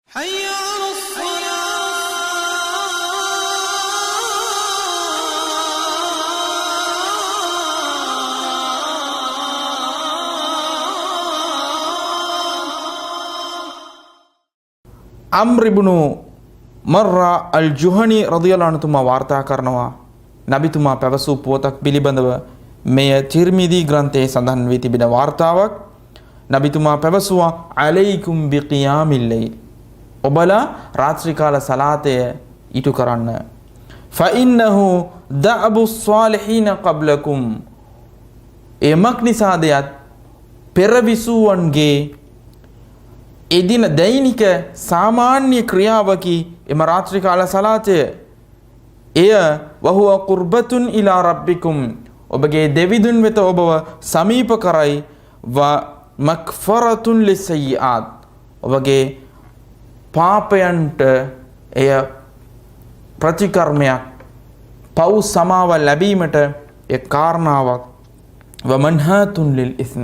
حي على الصلاة. අම්ර් ඉබ්නු මර්රා අල් ජුහනි රදියල්ලාහු අන්හු තුමා වාර්තා කරනවා නබිතුමා පැවසූ පුවතක් පිළිබඳව මෙය තිර්මිදි ග්‍රන්ථයේ සඳහන් වී තිබෙන වාර්තාවක්. නබිතුමා පැවසුවා අලයිකුම් බිකියාමිල් ලයිල්, ඔබලා රාත්‍රී කාල සලාතය ඉටු කරන්න. ෆඉන්නහු දඅබු ස්වාලිහීන ක්බලකුම්, එමක් නිසාදයත් පෙරවිසූවන්ගේ එදින දෛනික සාමාන්‍ය ක්‍රියාවකි එම රාත්‍රී කාල සලාතය. එය වහුව කුර්බතුන් ඉලා රබ්බිකුම්, ඔබගේ දෙවිදුන් වෙත ඔබව සමීප කරයි. ව මක්ෆරතුන් ලිසයිආත්, ඔබගේ පාපයන්ට එය ප්‍රතිකර්මයක්, පව් සමාව ලැබීමට එය කාරණාවක්. ව මන්හාතුන් ලිල් ඉස්ම්,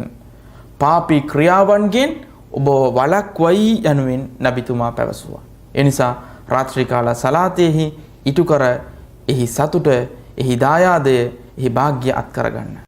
පාපී ක්‍රියාවන්ගෙන් ඔබ වළක්වයි යනුවෙන් නබිතුමා පැවසුවා. එනිසා රාත්‍රී කාල සලාතෙහි ඉටු කර එහි සතුට, එහි දායාදය, එහි භාග්‍ය අත් කරගන්න.